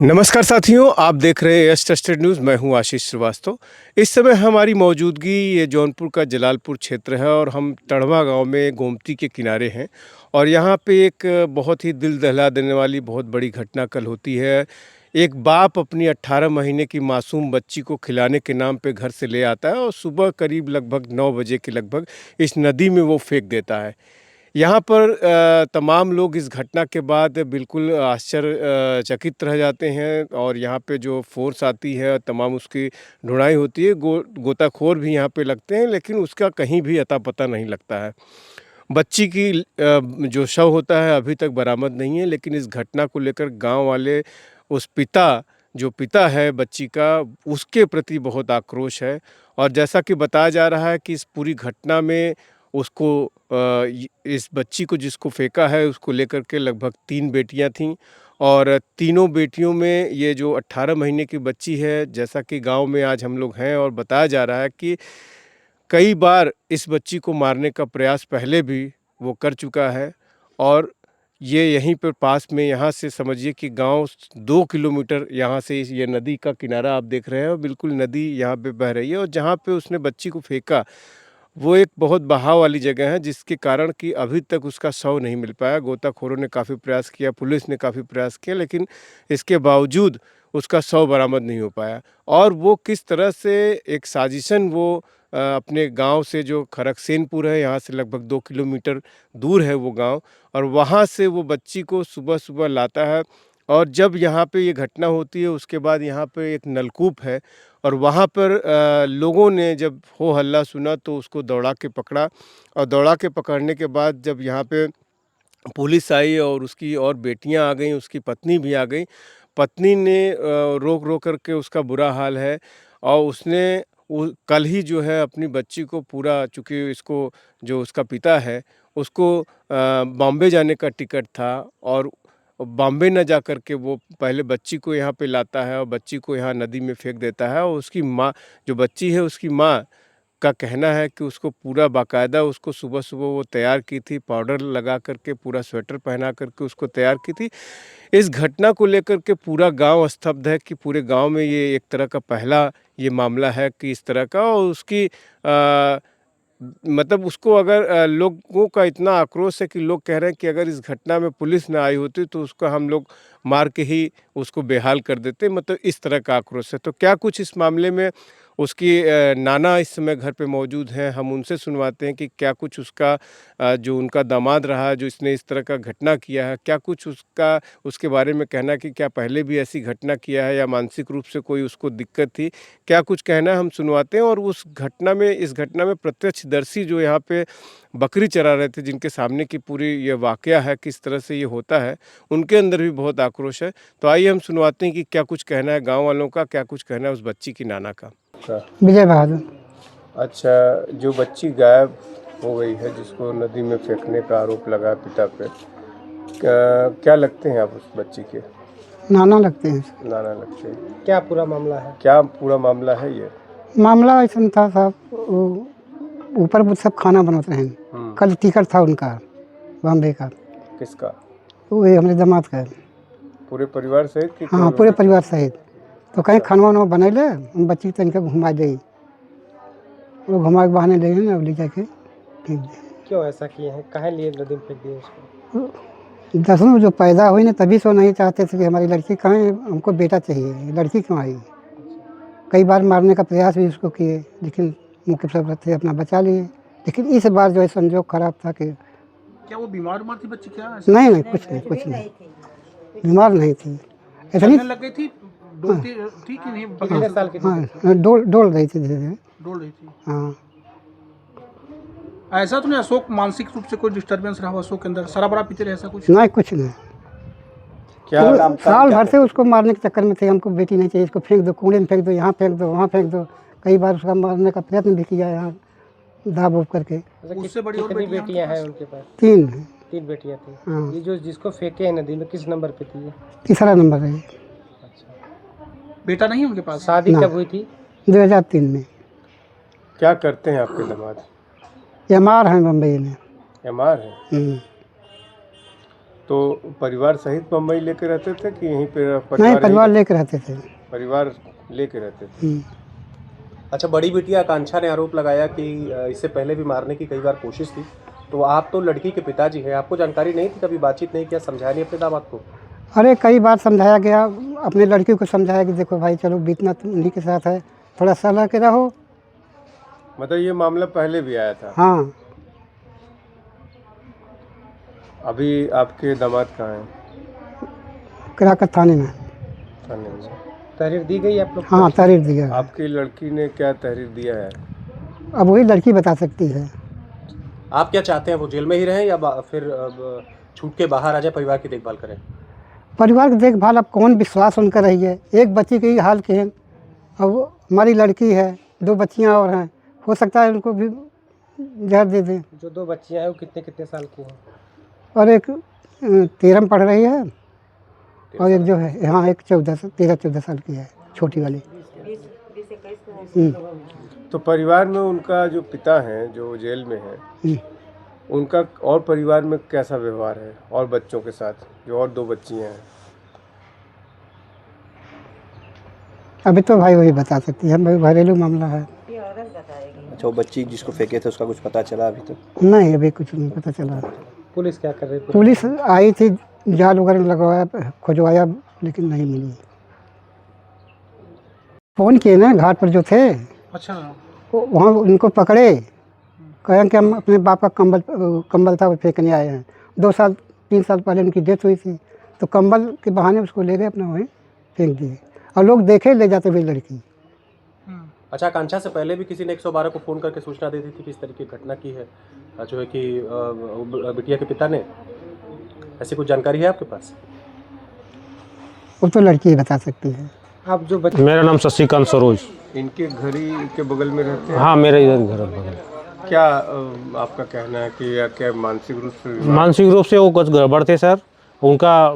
नमस्कार साथियों, आप देख रहे हैं यस ट्रस्टेड न्यूज़। मैं हूं आशीष श्रीवास्तव। इस समय हमारी मौजूदगी ये जौनपुर का जलालपुर क्षेत्र है और हम टड़वा गांव में गोमती के किनारे हैं। और यहां पे एक बहुत ही दिल दहला देने वाली बहुत बड़ी घटना कल होती है। एक बाप अपनी 18 महीने की मासूम बच्ची को खिलाने के नाम पे घर से ले आता है और सुबह करीब लगभग 9 बजे के लगभग इस नदी में वो फेंक देता है। यहाँ पर तमाम लोग इस घटना के बाद बिल्कुल आश्चर्यचकित रह जाते हैं और यहाँ पे जो फ़ोर्स आती है तमाम उसकी ढूँढाई होती है। गोताखोर भी यहाँ पे लगते हैं, लेकिन उसका कहीं भी अता पता नहीं लगता है। बच्ची की जो शव होता है अभी तक बरामद नहीं है, लेकिन इस घटना को लेकर गाँव वाले उस जो पिता है बच्ची का, उसके प्रति बहुत आक्रोश है। और जैसा कि बताया जा रहा है कि इस पूरी घटना में उसको इस बच्ची को जिसको फेंका है उसको लेकर के लगभग 3 बेटियां थीं। और तीनों बेटियों में ये जो 18 महीने की बच्ची है, जैसा कि गांव में आज हम लोग हैं और बताया जा रहा है कि कई बार इस बच्ची को मारने का प्रयास पहले भी वो कर चुका है। और ये यहीं पर पास में, यहाँ से समझिए कि गांव 2 किलोमीटर यहाँ से ये नदी का किनारा आप देख रहे हैं और बिल्कुल नदी यहाँ पे बह रही है। और जहाँ पे उसने बच्ची को फेंका वो एक बहुत बहाव वाली जगह है, जिसके कारण कि अभी तक उसका शव नहीं मिल पाया। गोताखोरों ने काफ़ी प्रयास किया, पुलिस ने काफ़ी प्रयास किया, लेकिन इसके बावजूद उसका शव बरामद नहीं हो पाया। और वो किस तरह से एक साजिशन वो अपने गांव से, जो खरकसेनपुर है यहाँ से लगभग 2 किलोमीटर दूर है वो गांव, और वहाँ से वो बच्ची को सुबह-सुबह लाता है। और जब यहाँ पे ये घटना होती है उसके बाद यहाँ पे एक नलकूप है और वहाँ पर लोगों ने जब हो हल्ला सुना तो उसको दौड़ा के पकड़ा। और दौड़ा के पकड़ने के बाद जब यहाँ पे पुलिस आई और उसकी और बेटियां आ गईं, उसकी पत्नी भी आ गई। पत्नी ने रोक रोक करके, उसका बुरा हाल है। और उसने कल ही जो है अपनी बच्ची को पूरा, चूँकि इसको जो उसका पिता है उसको बॉम्बे जाने का टिकट था और बॉम्बे न जा कर के वो पहले बच्ची को यहाँ पे लाता है और बच्ची को यहाँ नदी में फेंक देता है। और उसकी माँ, जो बच्ची है उसकी माँ का कहना है कि उसको पूरा बाकायदा उसको सुबह-सुबह वो तैयार की थी, पाउडर लगा कर के, पूरा स्वेटर पहना कर के उसको तैयार की थी। इस घटना को लेकर के पूरा गाँव स्तब्ध है कि पूरे गाँव में ये एक तरह का पहला ये मामला है कि इस तरह का। और उसकी मतलब उसको अगर लोगों का इतना आक्रोश है कि लोग कह रहे हैं कि अगर इस घटना में पुलिस ना आई होती तो उसको हम लोग मार के ही उसको बेहाल कर देते। मतलब इस तरह का आक्रोश है। तो क्या कुछ इस मामले में उसकी नाना इस समय घर पे मौजूद हैं, हम उनसे सुनवाते हैं कि क्या कुछ उसका जो उनका दामाद रहा जो इसने इस तरह का घटना किया है, क्या कुछ उसका उसके बारे में कहना है कि क्या पहले भी ऐसी घटना किया है या मानसिक रूप से कोई उसको दिक्कत थी, क्या कुछ कहना है हम सुनवाते हैं। और उस घटना में, इस घटना में प्रत्यक्षदर्शी जो यहाँ पे बकरी चरा रहे थे, जिनके सामने की पूरी ये वाकया है, किस तरह से ये होता है, उनके अंदर भी बहुत आक्रोश है। तो आइए हम सुनवाते हैं कि क्या कुछ कहना है गाँव वालों का, क्या कुछ कहना है उस बच्ची की नाना का। विजय बहादुर। अच्छा, जो बच्ची गायब हो गई है, जिसको नदी में फेंकने का आरोप लगा पिता पे, क्या लगते हैं आप उस बच्ची के? नाना लगते हैं। नाना लगते हैं। क्या पूरा मामला है? क्या पूरा मामला है ये? मामला ऐसा था साहब, ऊपर वो सब खाना बनाते हैं। कल टिकट था उनका बॉम्बे का। किसका? वो ये हमारे दामाद का। पूरे परिवार सहित कि हाँ, पूरे परिवार सहित। तो कहीं खाना वाना बना ले, हम बच्ची को इनका घुमा दे, वो घुमा के बहाने ले गए, ले जाके फेंक दे। क्यों ऐसा किए हैं? काहे लिए नदी में फेंक दिए उसको? दसवीं जो पैदा हुई ना तभी सो नहीं चाहते थे कि हमारी लड़की कहाँ है, हमको बेटा चाहिए, लड़की क्यों आई। कई बार मारने का प्रयास भी उसको किए, लेकिन मुख्य सब थे अपना बचा लिए। लेकिन इस बार जो है संजोग खराब था कि क्या वो बीमार थी बच्ची? क्या नहीं, कुछ नहीं, बीमार नहीं थी। इतनी लग गई थी, डोलती थी कि नहीं? कितने साल की थी? हाँ, डोल रही थी धीरे धीरे। डोल रही थी। हाँ, ऐसा तो नहीं अशोक मानसिक रूप से कोई डिस्टर्बेंस रहा हो अशोक के अंदर? शराब पीते रहे, ऐसा कुछ? नहीं, कुछ नहीं। क्या तो साल भर से उसको मारने के चक्कर में थे, हमको बेटी नहीं चाहिए, इसको फेंक दो, कूड़े में फेंक दो, यहाँ फेंक दो, वहाँ फेंक दो। कई बार उसका मारने का प्रयत्न भी किया यहाँ दाब उब करके। उससे बड़ी और कितनी बेटियां हैं उनके पास? 3 हैं। 3 बेटियां थी। हाँ। ये जो जिसको फेंके हैं नदी में किस नंबर पे थी ये? तीसरा नंबर है। अच्छा, बेटा नहीं है उनके पास? शादी ना। कब हुई थी? 2003 में। क्या करते हैं आपके दामाद? एमआर हैं बम्बई में। एमआर है। तो परिवार सहित मुंबई लेके रहते थे कि यहीं पे नहीं, परिवार लेके रहते थे। परिवार लेके रहते थे। अच्छा, बड़ी बिटिया आकांक्षा ने आरोप लगाया कि इससे पहले भी मारने की कई बार कोशिश थी। तो आप तो लड़की के पिताजी हैं, आपको जानकारी नहीं थी? कभी बातचीत नहीं किया, समझाया नहीं अपने दामाद को? अरे कई बार समझाया गया, अपने लड़की को समझाया कि देखो भाई चलो बीतना तुम उन्हीं के साथ है, थोड़ा सलाह के रहो। मतलब ये मामला पहले भी आया था। हाँ, अभी आपके दामाद कहाँ हैं? कराकर थाने में। थाने में। तहरीर दी गई आप लोग? हाँ, तहरीर दिया है। आपकी लड़की ने क्या तहरीर दिया है? अब वही लड़की बता सकती है। आप क्या चाहते हैं, वो जेल में ही रहें या फिर छूट के बाहर आ जाए, परिवार की देखभाल करें? परिवार की देखभाल अब कौन विश्वास उनका रही है, एक बच्ची के ही हाल के हैं। अब हमारी लड़की है, 2 बच्चियां और हैं, हो सकता है उनको भी जहर दे दें। जो 2 बच्चियां हैं वो कितने साल की हैं? और एक 13 में पढ़ रही है और एक जो है, हाँ, एक 13-14 साल की है, छोटी वाली। तो परिवार में उनका जो पिता हैं जो जेल में हैं, उनका और परिवार में कैसा व्यवहार है और बच्चों के साथ, जो और 2 बच्चियां हैं? अभी तो भाई वही बता सकती है, भाई घरेलू मामला है। अच्छा, वो बच्ची जिसको फेंके थे उसका कुछ पता चला अभी तक? नहीं, अभी कुछ नहीं पता चला। पुलिस क्या कर रही है? पुलिस आई थी, जाल वगैरह लगवाया, खुजवाया, लेकिन नहीं मिली। फ़ोन किए ना घाट पर जो थे, अच्छा, वहाँ उनको पकड़े, कहें कि हम अपने बाप का कंबल था वो फेंकने आए हैं। 2-3 साल पहले उनकी डेथ हुई थी, तो कंबल के बहाने उसको ले गए, अपना वहीं फेंक दिए, और लोग देखे ले जाते हुए लड़की। अच्छा, आकांक्षा से पहले भी किसी ने 112 को फ़ोन करके सूचना दे दी थी कि इस तरह की घटना की है, जो है कि बिटिया के पिता ने? ऐसी कुछ जानकारी है आपके पास? वो तो लड़की ही बता सकती है। आप जो मेरा नाम शशिकांत सरोज। इनके घर ही के बगल में रहते हैं? हाँ, मेरे इधर घर बगल। क्या आपका कहना है कि या क्या मानसिक रूप से मानसिक रूप से वो कुछ गड़बड़ थे सर, उनका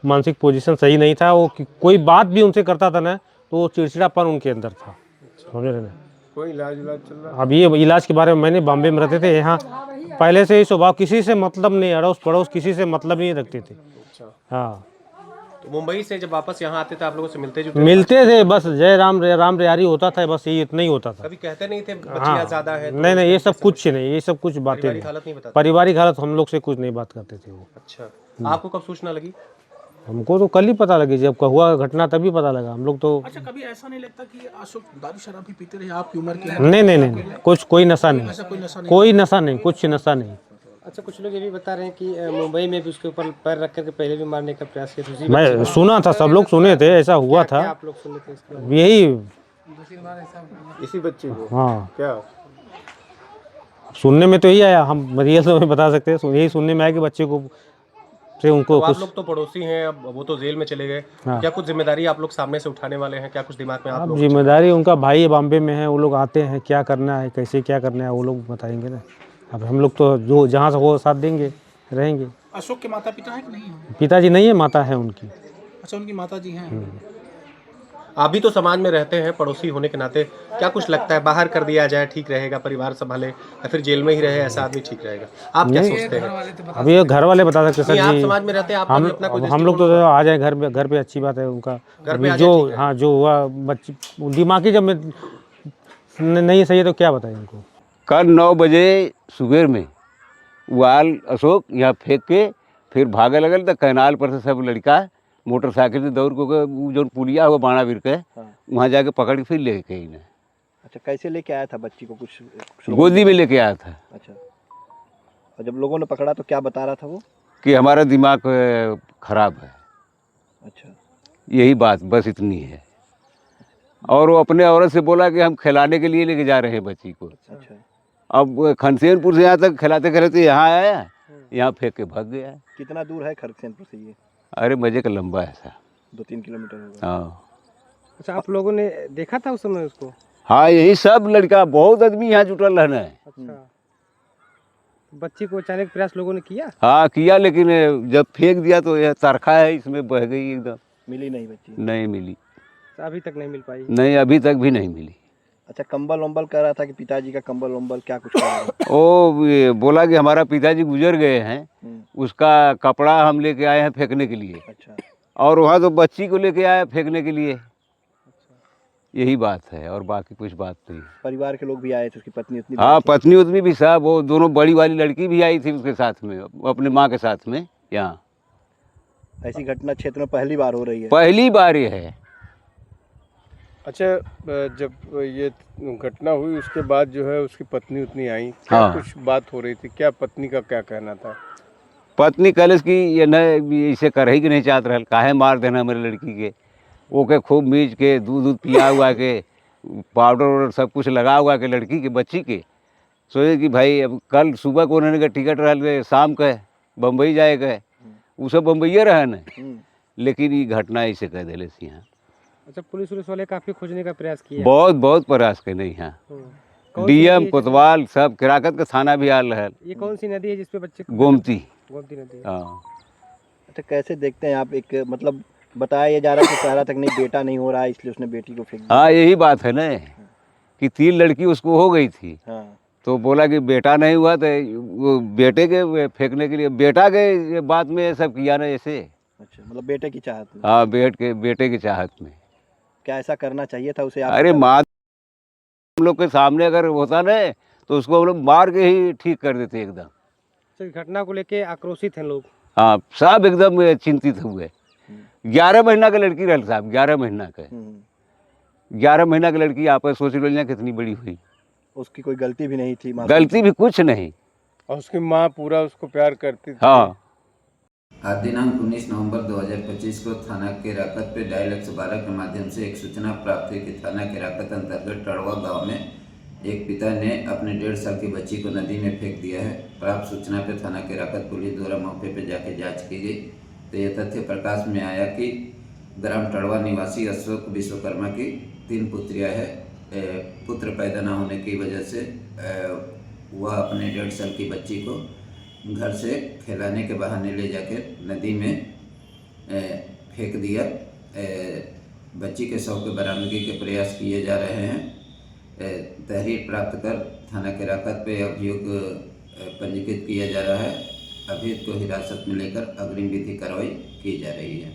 मानसिक पोजीशन सही नहीं था। वो कोई बात भी उनसे करता था ना तो वो चिड़चिड़ापन उनके अंदर था, समझ रहे ना। कोई इलाज चल रहा है? अब ये इलाज के बारे में, मैंने बॉम्बे में रहते थे, यहाँ पहले से ही स्वभाव किसी से मतलब नहीं, अड़ोस पड़ोस किसी से मतलब नहीं रखते थे। हाँ, तो मुंबई से जब वापस यहाँ आते थे आप लोगों से मिलते थे, बस जय राम राम रेयारी होता था, बस ये इतना ही होता था। कभी कहते नहीं थे बच्चियां ज़्यादा है? तो नहीं, ये सब कुछ नहीं, ये सब कुछ बातें नहीं। हालत नहीं बताते? पारिवारिक हालत हम लोग से कुछ नहीं बात करते थे वो। अच्छा, आपको कब सूचना लगी? हमको तो कल ही पता लगी, जब का हुआ घटना तभी पता लगा। हम लोग तो अच्छा, कभी ऐसा नहीं लगता कि अशोक दारू शराब भी पीते रहे आपकी उम्र के? नहीं, कुछ कोई नशा नहीं, कोई नशा नहीं? कोई नशा नहीं, कुछ नशा नहीं। अच्छा, कुछ लोग ये भी बता रहे हैं कि मुंबई में भी उसके ऊपर पैर रख करके पहले भी मारने का प्रयास किया था। मैं सुना था, सब लोग सुने थे, ऐसा हुआ था। आप लोग सुने थे इसके बारे में? यही, इसी बच्चे को? हाँ, क्या सुनने में तो यही आया, हम रियल तो नहीं बता सकते, यही सुनने में आया कि बच्चे को से उनको तो कुछ। आप लोग तो पड़ोसी हैं, अब वो तो जेल में चले गए, हाँ। क्या कुछ जिम्मेदारी आप लोग सामने से उठाने वाले हैं? क्या कुछ दिमाग में आप अब लोग? जिम्मेदारी उनका भाई बॉम्बे में है, वो लोग आते हैं, क्या करना है कैसे क्या करना है वो लोग बताएंगे ना। अब हम लोग तो जो जहाँ से हो साथ देंगे, रहेंगे। अशोक के माता पिता है कि नहीं है? पिताजी नहीं है, माता है उनकी। अच्छा, उनकी माता जी हैं। आप भी तो समाज में रहते हैं, पड़ोसी होने के नाते क्या कुछ लगता है, बाहर कर दिया जाए ठीक रहेगा, परिवार संभाले, या फिर जेल में ही रहे ऐसा आदमी ठीक रहेगा? आप क्या सोचते हैं? अब ये घर वाले बता सकते नहीं, सर आप जी। समाज में रहते हैं, आपका भी अपना कोई हम लोग तो आ जाए घर पे अच्छी बात है उनका। घर पे आ जाए, जो ठीक है। हाँ, जो हुआ बच्ची दिमागी जब मैं नहीं सही है तो क्या बताएं उनको। कल 9 बजे सुबह में वाल अशोक यहाँ फेंक के फिर भागे लगल, तो कैनाल पर से सब लड़का मोटरसाइकिल से दौड़ को वो जो पुलिया हुआ बाणावीर के, वहाँ जाके पकड़ के फिर ले गए इन्हें। अच्छा, कैसे लेके आया था बच्ची को? कुछ गोदी में लेके आया था। अच्छा, और जब लोगों ने पकड़ा तो क्या बता रहा था वो? कि हमारा दिमाग खराब है। अच्छा, यही बात बस इतनी है। और वो अपने औरत से बोला कि हम खिलाने के लिए लेके जा रहे हैं बच्ची को। अच्छा, अब खनसेनपुर से यहाँ तक खिलाते खिलाते यहाँ आया, यहाँ फेंक के भाग गया। कितना दूर है खरगोनपुर से ये? अरे मजे का लंबा है ऐसा। 2-3 किलोमीटर होगा। हाँ अच्छा, आप लोगों ने देखा था उस समय उसको? हाँ, यही सब लड़का बहुत आदमी यहाँ जुटल रहना है। अच्छा, बच्ची को बचाने का प्रयास लोगों ने किया? हाँ किया, लेकिन जब फेंक दिया तो यह चरखा है इसमें बह गई एकदम। मिली नहीं बच्ची? नहीं मिली। अभी तक नहीं मिल पाई? नहीं, अभी तक भी नहीं मिली। अच्छा, कंबल वंबल कह रहा था कि पिताजी का कंबल वंबल क्या कुछ कह रहा था? वो ये बोला कि हमारा पिताजी गुजर गए हैं, हम्म, उसका कपड़ा हम लेके आए हैं फेंकने के लिए, अच्छा। और वहाँ तो बच्ची को लेके आए हैं फेंकने के लिए। यही बात है और बाकी कुछ बात नहीं। परिवार के लोग भी आए थे, उसकी पत्नी उतनी हाँ, भी थी? पत्नी उतनी भी साहब, वो दोनों बड़ी वाली लड़की भी आई थी उसके साथ में, अपने माँ के साथ में यहाँ। ऐसी घटना क्षेत्र में पहली बार हो रही है। पहली बार ये है। अच्छा, जब ये घटना हुई उसके बाद जो है उसकी पत्नी उतनी आई, क्या हाँ। कुछ बात हो रही थी, क्या पत्नी का क्या कहना था? पत्नी कलेस की ये न इसे कर ही के नहीं चाहत रहल, काहे मार देना हमारी लड़की के। ओके खूब मीच के दूध पिया हुआ के, पाउडर वाउडर सब कुछ लगा हुआ के लड़की के, बच्ची के। सोचे कि भाई अब कल सुबह को उन्होंने का टिकट रहल शाम का बम्बई जाए गए, वो सब बम्बईये रहे न, लेकिन ये घटना ऐसे कह दिले से यहाँ। अच्छा, पुलिस वाले काफी खोजने का प्रयास किए। बहुत बहुत प्रयास करने यहाँ, कौन सी नदी डीएम है कोतवाल सब किराकत का थाना भी आल रहल। ये कौन सी नदी है जिसपे बच्चे गोमती। गोमती नदी है। हाँ, अच्छा, कैसे देखते हैं आप? एक मतलब बताया ये जा रहा है कि कह रहा था कि नहीं बेटा नहीं हो रहा है इसलिए उसने बेटी को फेंक दिया। हाँ, यही बात है ना कि 3 लड़की उसको हो गई थी, हाँ, तो बोला कि बेटा नहीं हुआ तो वो बेटे के फेंकने के लिए, बेटा के बात में ये सब किया ना ऐसे। अच्छा, मतलब बेटे की चाहत में। हाँ, बेटे की चाहत में। क्या ऐसा करना चाहिए था उसे? आप अरे माँ, हम लोग के सामने अगर होता ना तो उसको हम लोग मार के ही ठीक कर देते एकदम। अच्छा, इस घटना को लेके आक्रोशित हैं लोग। हाँ, सब एकदम चिंतित हुए। 11 महीना का लड़की रहल साहब, 11 महीना का, 11 महीना की लड़की आप सोच लो कितनी बड़ी हुई। उसकी कोई गलती भी नहीं थी? मासूम गलती भी कुछ नहीं। और उसकी माँ पूरा उसको प्यार करती थी। हाँ। आज दिनांक 19 नवंबर 2025 को थाना केराकत पे डायल 112 के माध्यम से एक सूचना प्राप्त हुई कि थाना केराकत अंतर्गत टड़वा गांव में एक पिता ने अपने 1.5 साल की बच्ची को नदी में फेंक दिया है। प्राप्त सूचना पे थाना केराकत पुलिस द्वारा मौके पे जाके जांच की गई तो यह तथ्य प्रकाश में आया कि ग्राम टड़वा निवासी अशोक विश्वकर्मा की 3 पुत्रियाँ है। पुत्र पैदा न होने की वजह से वह अपने 1.5 साल की बच्ची को घर से खिलाने के बहाने ले जाकर नदी में फेंक दिया। बच्ची के शव के बरामदगी के प्रयास किए जा रहे हैं। तहरीर प्राप्त कर थाना केराकत पे अभियोग पंजीकृत किया जा रहा है। अभियुक्त को हिरासत में लेकर अग्रिम विधि कार्रवाई की जा रही है।